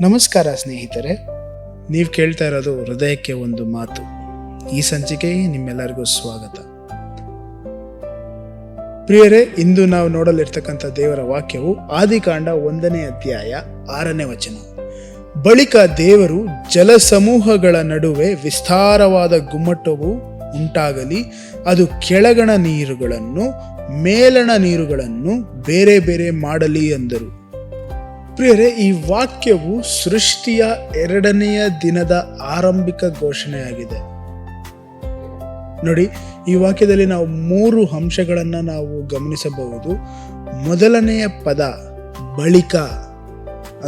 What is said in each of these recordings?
ನಮಸ್ಕಾರ ಸ್ನೇಹಿತರೆ, ನೀವು ಕೇಳ್ತಾ ಇರೋದು ಹೃದಯಕ್ಕೆ ಒಂದು ಮಾತು. ಈ ಸಂಚಿಕೆಗೆ ನಿಮ್ಮೆಲ್ಲರಿಗೂ ಸ್ವಾಗತ. ಪ್ರಿಯರೇ, ಇಂದು ನಾವು ನೋಡಲಿರ್ತಕ್ಕಂಥ ದೇವರ ವಾಕ್ಯವು ಆದಿಕಾಂಡ 1ನೇ ಅಧ್ಯಾಯ 6ನೇ ವಚನ. ಬಳಿಕ ದೇವರು ಜಲಸಮೂಹಗಳ ನಡುವೆ ವಿಸ್ತಾರವಾದ ಗುಮ್ಮಟವು ಉಂಟಾಗಲಿ, ಅದು ಕೆಳಗಣ ನೀರುಗಳನ್ನು ಮೇಲಣ ನೀರುಗಳನ್ನು ಬೇರೆ ಬೇರೆ ಮಾಡಲಿ ಎಂದರು. ಪ್ರಿಯರೇ, ಈ ವಾಕ್ಯವು ಸೃಷ್ಟಿಯ 2ನೆಯ ದಿನದ ಆರಂಭಿಕ ಘೋಷಣೆಯಾಗಿದೆ. ನೋಡಿ, ಈ ವಾಕ್ಯದಲ್ಲಿ ನಾವು 3 ಅಂಶಗಳನ್ನು ನಾವು ಗಮನಿಸಬಹುದು. ಮೊದಲನೆಯ ಪದ ಬಳಿಕ,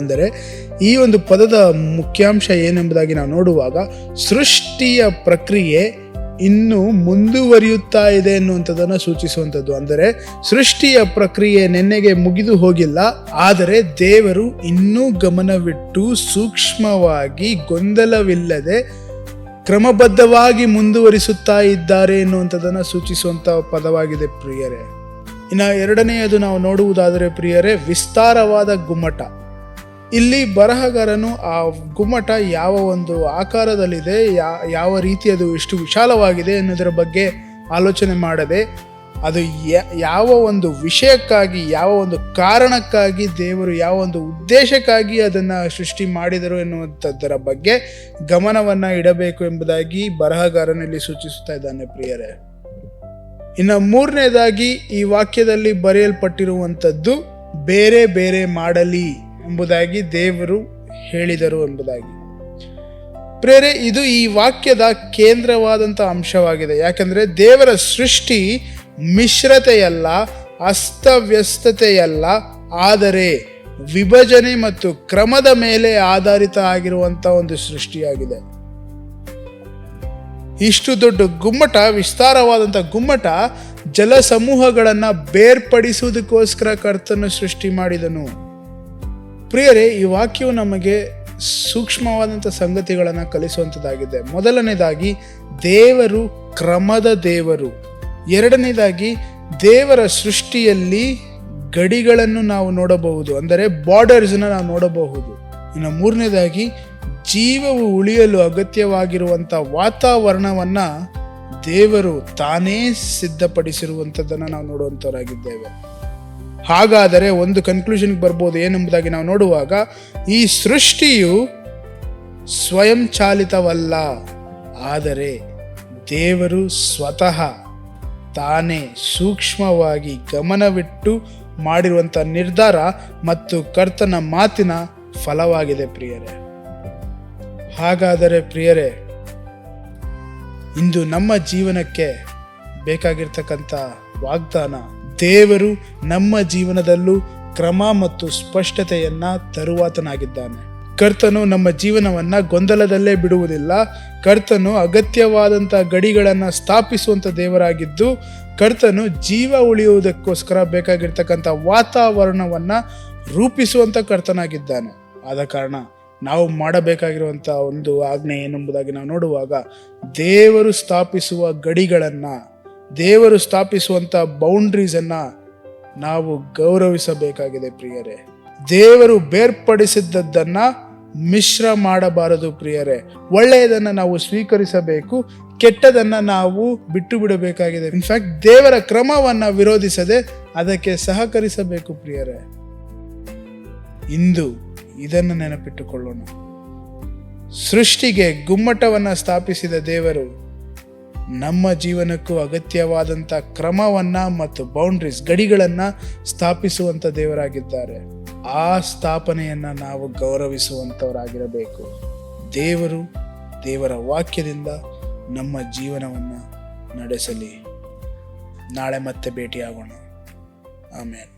ಅಂದರೆ ಈ ಒಂದು ಪದದ ಮುಖ್ಯಾಂಶ ಏನೆಂಬುದಾಗಿ ನಾವು ನೋಡುವಾಗ ಸೃಷ್ಟಿಯ ಪ್ರಕ್ರಿಯೆ ಇನ್ನು ಮುಂದುವರಿಯುತ್ತಾ ಇದೆ ಎನ್ನುವಂಥದ್ದನ್ನು ಸೂಚಿಸುವಂಥದ್ದು. ಅಂದರೆ ಸೃಷ್ಟಿಯ ಪ್ರಕ್ರಿಯೆ ನೆನ್ನೆಗೆ ಮುಗಿದು ಹೋಗಿಲ್ಲ, ಆದರೆ ದೇವರು ಇನ್ನೂ ಗಮನವಿಟ್ಟು ಸೂಕ್ಷ್ಮವಾಗಿ ಗೊಂದಲವಿಲ್ಲದೆ ಕ್ರಮಬದ್ಧವಾಗಿ ಮುಂದುವರಿಸುತ್ತಾ ಇದ್ದಾರೆ ಎನ್ನುವಂಥದ್ದನ್ನು ಸೂಚಿಸುವಂಥ ಪದವಾಗಿದೆ ಪ್ರಿಯರೇ. ಇನ್ನು 2ನೆಯದು ನಾವು ನೋಡುವುದಾದರೆ ಪ್ರಿಯರೇ, ವಿಸ್ತಾರವಾದ ಗುಮ್ಮಟ. ಇಲ್ಲಿ ಬರಹಗಾರನು ಆ ಗುಮ್ಮಟ ಯಾವ ಒಂದು ಆಕಾರದಲ್ಲಿದೆ, ಯಾವ ರೀತಿ ಅದು ಎಷ್ಟು ವಿಶಾಲವಾಗಿದೆ ಎನ್ನುವುದರ ಬಗ್ಗೆ ಆಲೋಚನೆ ಮಾಡದೆ, ಅದು ಯಾವ ಒಂದು ವಿಷಯಕ್ಕಾಗಿ, ಯಾವ ಒಂದು ಕಾರಣಕ್ಕಾಗಿ ದೇವರು ಯಾವ ಒಂದು ಉದ್ದೇಶಕ್ಕಾಗಿ ಅದನ್ನು ಸೃಷ್ಟಿ ಮಾಡಿದರು ಎನ್ನುವಂಥದ್ದರ ಬಗ್ಗೆ ಗಮನವನ್ನು ಇಡಬೇಕು ಎಂಬುದಾಗಿ ಬರಹಗಾರನಲ್ಲಿ ಸೂಚಿಸುತ್ತಾ ಇದ್ದಾನೆ ಪ್ರಿಯರೇ. ಇನ್ನು 3ನೇದಾಗಿ ಈ ವಾಕ್ಯದಲ್ಲಿ ಬರೆಯಲ್ಪಟ್ಟಿರುವಂಥದ್ದು ಬೇರೆ ಬೇರೆ ಮಾಡಲಿ ಎಂಬುದಾಗಿ ದೇವರು ಹೇಳಿದರು ಎಂಬುದಾಗಿ. ಪ್ರೇರೆ, ಇದು ಈ ವಾಕ್ಯದ ಕೇಂದ್ರವಾದಂಥ ಅಂಶವಾಗಿದೆ. ಯಾಕಂದರೆ ದೇವರ ಸೃಷ್ಟಿ ಮಿಶ್ರತೆಯಲ್ಲ, ಅಸ್ತವ್ಯಸ್ತತೆಯಲ್ಲ, ಆದರೆ ವಿಭಜನೆ ಮತ್ತು ಕ್ರಮದ ಮೇಲೆ ಆಧಾರಿತ ಆಗಿರುವಂಥ ಒಂದು ಸೃಷ್ಟಿಯಾಗಿದೆ. ಇಷ್ಟು ದೊಡ್ಡ ಗುಮ್ಮಟ, ವಿಸ್ತಾರವಾದಂಥ ಗುಮ್ಮಟ, ಜಲಸಮೂಹಗಳನ್ನು ಬೇರ್ಪಡಿಸುವುದಕ್ಕೋಸ್ಕರ ಕರ್ತನು ಸೃಷ್ಟಿ ಮಾಡಿದನು. ಪ್ರಿಯರೇ, ಈ ವಾಕ್ಯವು ನಮಗೆ ಸೂಕ್ಷ್ಮವಾದಂಥ ಸಂಗತಿಗಳನ್ನು ಕಲಿಸುವಂಥದ್ದಾಗಿದೆ. ಮೊದಲನೇದಾಗಿ ದೇವರು ಕ್ರಮದ ದೇವರು. 2ನೇದಾಗಿ ದೇವರ ಸೃಷ್ಟಿಯಲ್ಲಿ ಗಡಿಗಳನ್ನು ನಾವು ನೋಡಬಹುದು, ಅಂದರೆ ಬಾರ್ಡರ್ಸ್ನ ನಾವು ನೋಡಬಹುದು. ಇನ್ನು 3ನೇದಾಗಿ ಜೀವವು ಉಳಿಯಲು ಅಗತ್ಯವಾಗಿರುವಂಥ ವಾತಾವರಣವನ್ನು ದೇವರು ತಾನೇ ಸಿದ್ಧಪಡಿಸಿರುವಂಥದ್ದನ್ನು ನಾವು ನೋಡುವಂಥವರಾಗಿದ್ದೇವೆ. ಹಾಗಾದರೆ ಒಂದು ಕನ್ಕ್ಲೂಷನ್ಗೆ ಬರ್ಬೋದು. ಏನೆಂಬುದಾಗಿ ನಾವು ನೋಡುವಾಗ, ಈ ಸೃಷ್ಟಿಯು ಸ್ವಯಂಚಾಲಿತವಲ್ಲ, ಆದರೆ ದೇವರು ಸ್ವತಃ ತಾನೇ ಸೂಕ್ಷ್ಮವಾಗಿ ಗಮನವಿಟ್ಟು ಮಾಡಿರುವಂಥ ನಿರ್ಧಾರ ಮತ್ತು ಕರ್ತನ ಮಾತಿನ ಫಲವಾಗಿದೆ ಪ್ರಿಯರೇ. ಹಾಗಾದರೆ ಪ್ರಿಯರೇ, ಇಂದು ನಮ್ಮ ಜೀವನಕ್ಕೆ ಬೇಕಾಗಿರ್ತಕ್ಕಂಥ ವಾಗ್ದಾನ, ದೇವರು ನಮ್ಮ ಜೀವನದಲ್ಲೂ ಕ್ರಮ ಮತ್ತು ಸ್ಪಷ್ಟತೆಯನ್ನ ತರುವಾತನಾಗಿದ್ದಾನೆ. ಕರ್ತನು ನಮ್ಮ ಜೀವನವನ್ನ ಗೊಂದಲದಲ್ಲೇ ಬಿಡುವುದಿಲ್ಲ. ಕರ್ತನು ಅಗತ್ಯವಾದಂಥ ಗಡಿಗಳನ್ನು ಸ್ಥಾಪಿಸುವಂಥ ದೇವರಾಗಿದ್ದು, ಕರ್ತನು ಜೀವ ಉಳಿಯುವುದಕ್ಕೋಸ್ಕರ ಬೇಕಾಗಿರ್ತಕ್ಕಂಥ ವಾತಾವರಣವನ್ನ ರೂಪಿಸುವಂಥ ಕರ್ತನಾಗಿದ್ದಾನೆ. ಆದ ಕಾರಣ ನಾವು ಮಾಡಬೇಕಾಗಿರುವಂಥ ಒಂದು ಆಜ್ಞೆ ಏನೆಂಬುದಾಗಿ ನಾವು ನೋಡುವಾಗ, ದೇವರು ಸ್ಥಾಪಿಸುವ ಗಡಿಗಳನ್ನು, ದೇವರು ಸ್ಥಾಪಿಸುವಂಥ ಬೌಂಡ್ರೀಸನ್ನು ನಾವು ಗೌರವಿಸಬೇಕಾಗಿದೆ ಪ್ರಿಯರೇ. ದೇವರು ಬೇರ್ಪಡಿಸಿದ್ದನ್ನು ಮಿಶ್ರ ಮಾಡಬಾರದು ಪ್ರಿಯರೇ. ಒಳ್ಳೆಯದನ್ನು ನಾವು ಸ್ವೀಕರಿಸಬೇಕು, ಕೆಟ್ಟದನ್ನು ನಾವು ಬಿಟ್ಟು ಬಿಡಬೇಕಾಗಿದೆ. ಇನ್ಫ್ಯಾಕ್ಟ್ ದೇವರ ಕ್ರಮವನ್ನು ವಿರೋಧಿಸದೆ ಅದಕ್ಕೆ ಸಹಕರಿಸಬೇಕು ಪ್ರಿಯರೇ. ಇಂದು ಇದನ್ನು ನೆನಪಿಟ್ಟುಕೊಳ್ಳೋಣ. ಸೃಷ್ಟಿಗೆ ಗುಮ್ಮಟವನ್ನು ಸ್ಥಾಪಿಸಿದ ದೇವರು ನಮ್ಮ ಜೀವನಕ್ಕೂ ಅಗತ್ಯವಾದಂಥ ಕ್ರಮವನ್ನು ಮತ್ತು ಬೌಂಡ್ರೀಸ್, ಗಡಿಗಳನ್ನು ಸ್ಥಾಪಿಸುವಂಥ ದೇವರಾಗಿದ್ದಾರೆ. ಆ ಸ್ಥಾಪನೆಯನ್ನು ನಾವು ಗೌರವಿಸುವಂಥವರಾಗಿರಬೇಕು. ದೇವರ ವಾಕ್ಯದಿಂದ ನಮ್ಮ ಜೀವನವನ್ನು ನಡೆಸಲಿ. ನಾಳೆ ಮತ್ತೆ ಭೇಟಿಯಾಗೋಣ. ಆಮೇಲೆ